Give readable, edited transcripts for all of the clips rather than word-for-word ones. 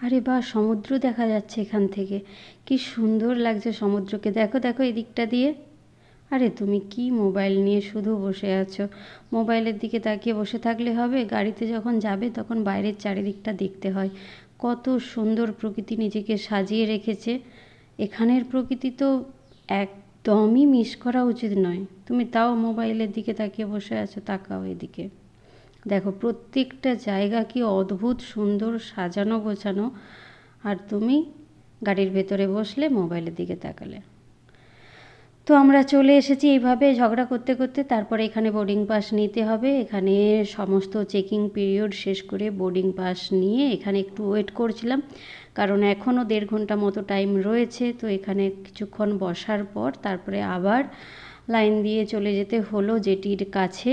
আরে বাহ, সমুদ্র দেখা যাচ্ছে এখান থেকে। কি সুন্দর লাগছে সমুদ্রকে। দেখো দেখো এদিকটা দিয়ে। আরে তুমি কি মোবাইল নিয়ে শুধু বসে আছো? মোবাইলের দিকে তাকিয়ে বসে থাকলে হবে? গাড়িতে যখন যাবে তখন বাইরের চারিদিকটা দেখতে হয়। কত সুন্দর প্রকৃতি নিজেকে সাজিয়ে রেখেছে। এখানের প্রকৃতি তো একদমই মিস করা উচিত নয়। তুমি তাও মোবাইলের দিকে তাকিয়ে বসে আছো। তাকাও এদিকে, দেখো প্রত্যেকটা জায়গা কি অদ্ভুত সুন্দর সাজানো গোছানো, আর তুমি গাড়ির ভেতরে বসলে মোবাইলের দিকে তাকালে। তো আমরা চলে এসেছি এইভাবে ঝগড়া করতে করতে। তারপরে এখানে বোর্ডিং পাস নিতে হবে। এখানে সমস্ত চেকিং পিরিয়ড শেষ করে বোর্ডিং পাস নিয়ে এখানে একটু ওয়েট করছিলাম, কারণ এখনও 1.5 ঘন্টা মতো টাইম রয়েছে। তো এখানে কিছুক্ষণ বসার পর তারপরে আবার লাইন দিয়ে চলে যেতে হলো জেটির কাছে।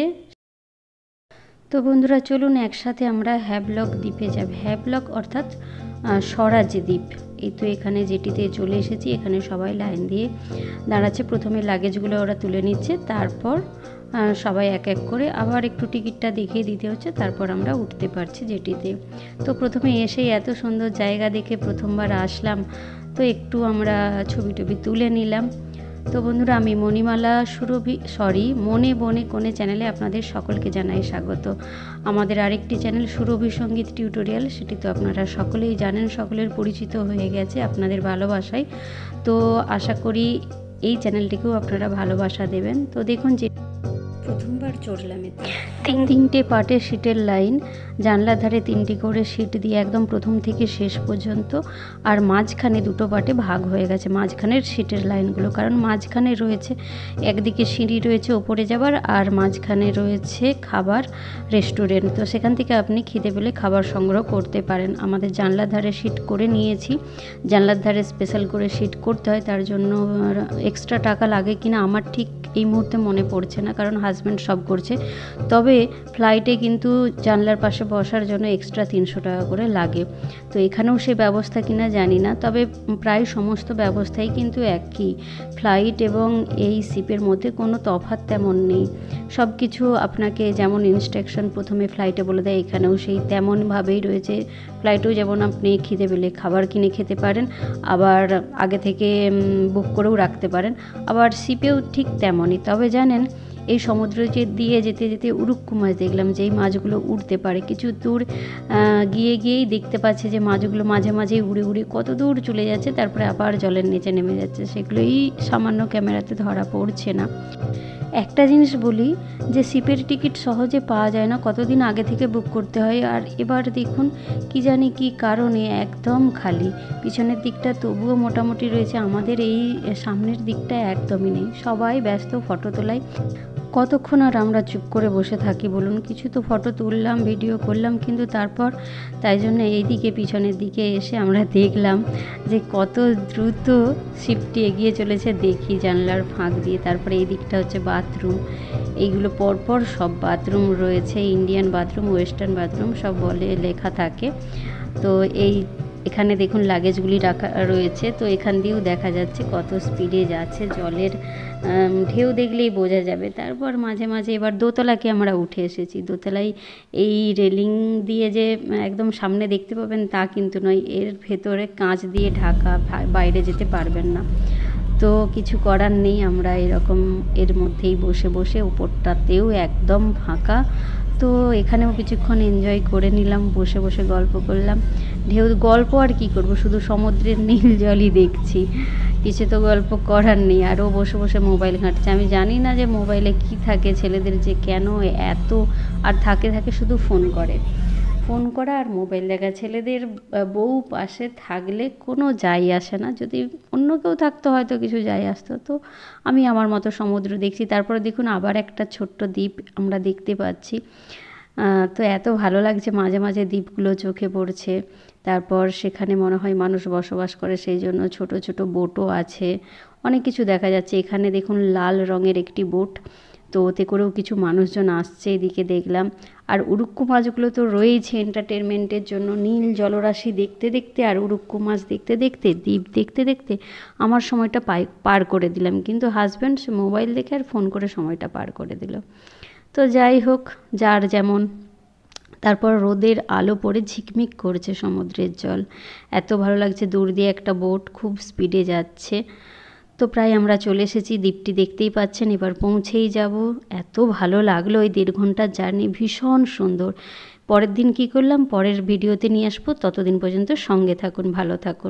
তো বন্ধুরা চলুন একসাথে আমরা হ্যাভলক দ্বীপে যাব। হ্যাভলক অর্থাৎ স্বরাজ দ্বীপ। এই তো এখানে জেটিতে চলে এসেছি। এখানে সবাই লাইন দিয়ে দাঁড়াচ্ছে। প্রথমে লাগেজগুলো ওরা তুলে নিচ্ছে, তারপর সবাই এক এক করে আবার একটু টিকিটটা দেখিয়ে দিতে হচ্ছে, তারপর আমরা উঠতে পারছি জেটিতে। তো প্রথমে এসেই এত সুন্দর জায়গা দেখে প্রথমবার আসলাম, তো একটু আমরা ছবি টবি তুলে নিলাম। তো বন্ধুরা, আমি মণিমালা মনে বনে কোণে চ্যানেলে আপনাদের সকলকে জানাই স্বাগত। আমাদের আরেকটি চ্যানেল সুরভি সঙ্গীত টিউটোরিয়াল, সেটি তো আপনারা সকলেই জানেন, সকলের পরিচিত হয়ে গেছে আপনাদের ভালোবাসায়। তো আশা করি এই চ্যানেলটিকেও আপনারা ভালোবাসা দেবেন। তো দেখুন যে প্রথমবার চড়লাম এতে। তিনটে পার্টের সিটের লাইন, জানলার ধারে 3টি করে সিট দিয়ে একদম প্রথম থেকে শেষ পর্যন্ত, আর মাঝখানে 2টো পার্টে ভাগ হয়ে গেছে মাঝখানের সিটের লাইনগুলো, কারণ মাঝখানে রয়েছে একদিকে সিঁড়ি রয়েছে ওপরে যাবার, আর মাঝখানে রয়েছে খাবার রেস্টুরেন্ট। তো সেখান থেকে আপনি খিদে পেলে খাবার সংগ্রহ করতে পারেন। আমাদের জানলার ধারে সিট করে নিয়েছি। জানলার ধারে স্পেশাল করে সিট করতে হয়, তার জন্য এক্সট্রা টাকা লাগে কিনা আমার ঠিক এই মুহূর্তে মনে পড়ছে না, কারণ হাজব্যান্ড সব করছে। তবে ফ্লাইটে কিন্তু জানলার পাশে বসার জন্য এক্সট্রা 300 টাকা করে লাগে। তো এখানেও সে ব্যবস্থা কিনা জানি না, তবে প্রায় সমস্ত ব্যবস্থাই কিন্তু একই। ফ্লাইট এবং এই শিপের মধ্যে কোনো তফাৎ তেমন নেই। সব কিছু আপনাকে যেমন ইনস্ট্রাকশন প্রথমে ফ্লাইটে বলে দেয়, এখানেও সেই তেমনভাবেই রয়েছে। ফ্লাইটেও যেমন আপনি খিদে পেলে খাবার কিনে খেতে পারেন, আবার আগে থেকে বুক করেও রাখতে পারেন, আবার শিপেও ঠিক তেমনই। তবে জানেন, এই সমুদ্র দিয়ে যেতে যেতে উড়ুক্কু মাছ দেখলাম, যেই মাছগুলো উড়তে পারে। কিছু দূর গিয়েই দেখতে পাচ্ছে যে মাছগুলো মাঝে মাঝে উড়ে উড়ে কত দূর চলে যাচ্ছে, তারপরে আবার জলের নিচে নেমে যাচ্ছে। সেগুলোই সামান্য ক্যামেরাতে ধরা পড়ছে না। একটা জিনিস বলি, যে শিপের টিকিট সহজে পাওয়া যায় না, কতদিন আগে থেকে বুক করতে হয়। আর এবার দেখুন কি জানি কি কারণে একদম খালি। পিছনের দিকটা তবুও মোটামুটি রয়েছে, আমাদের এই সামনের দিকটা একদমই নেই। সবাই ব্যস্ত ফটো তোলায়। কতক্ষণ আর আমরা চুপ করে বসে থাকি বলুন? কিছু তো ফটো তুললাম, ভিডিও করলাম, কিন্তু তারপর তাই জন্য এই দিকে পিছনের দিকে এসে আমরা দেখলাম যে কত দ্রুত শিপটি এগিয়ে চলেছে। দেখি জানলার ফাঁক দিয়ে। তারপরে এই দিকটা হচ্ছে বাথরুম। এইগুলো পরপর সব বাথরুম রয়েছে, ইন্ডিয়ান বাথরুম, ওয়েস্টার্ন বাথরুম সব বলে লেখা থাকে। তো এখানে দেখুন লাগেজগুলি রাখা রয়েছে। তো এখান দিয়েও দেখা যাচ্ছে কত স্পিডে যাচ্ছে, জলের ঢেউ দেখলেই বোঝা যাবে। তারপর মাঝে মাঝে এবার দোতলাকে আমরা উঠে এসেছি। দোতলায় এই রেলিং দিয়ে যে একদম সামনে দেখতে পাবেন তা কিন্তু নয়, এর ভেতরে কাঁচ দিয়ে ঢাকা, বাইরে যেতে পারবেন না। তো কিছু করার নেই, আমরা এরকম এর মধ্যেই বসে বসে, উপরটাতেও একদম ফাঁকা। তো এখানেও কিছুক্ষণ এনজয় করে নিলাম, বসে বসে গল্প করলাম। গল্প আর কি করব, শুধু সমুদ্রের নীল জলই দেখছি, কিছু তো গল্প করার নেই। আরও বসে বসে মোবাইল ঘাঁটছে। আমি জানি না যে মোবাইলে কি থাকে ছেলেদের, যে কেন এত আর থাকে শুধু ফোন করা আর মোবাইল দেখা। ছেলেদের বউ পাশে থাকলে কোনো যাই আসে না, যদি অন্য কেউ থাকতো হয়তো কিছু যাই আসতো। তো আমি আমার মতো সমুদ্র দেখছি। তারপরে দেখুন আবার একটা ছোট্ট দ্বীপ আমরা দেখতে পাচ্ছি। তো এত ভালো লাগছে, মাঝে মাঝে দ্বীপগুলো চোখে পড়ছে। তারপর সেখানে মনে হয় মানুষ বসবাস করে, সেই জন্য ছোট ছোট বোটও আছে, অনেক কিছু দেখা যাচ্ছে। এখানে দেখুন লাল রঙের একটি বোট, তো ওতে করেও কিছু মানুষজন আসছে, এদিকে দেখলাম। আর উড়ুক্কু মাছগুলো তো রয়েছে এন্টারটেনমেন্টের জন্য। নীল জলরাশি দেখতে দেখতে আর উড়ুক্কু মাছ দেখতে দেখতে, দ্বীপ দেখতে দেখতে আমার সময়টা পার করে দিলাম। কিন্তু হাজব্যান্ড মোবাইল দেখে আর ফোন করে সময়টা পার করে দিল। তো যাই হোক, যার যেমন। তারপর রোদের আলো পড়ে ঝিকমিক করছে সমুদ্রের জল, এত ভালো লাগছে। দূর দিয়ে একটা বোট খুব স্পিডে যাচ্ছে। তো প্রায় আমরা চলে এসেছি, দ্বীপটি দেখতেই পাচ্ছেন, এবার পৌঁছেই যাব। এত ভালো লাগলো ওই 1.5 ঘন্টার জার্নি, ভীষণ সুন্দর। পরের দিন কি করলাম পরের ভিডিওতে নিয়ে আসবো, ততদিন পর্যন্ত সঙ্গে থাকুন, ভালো থাকুন।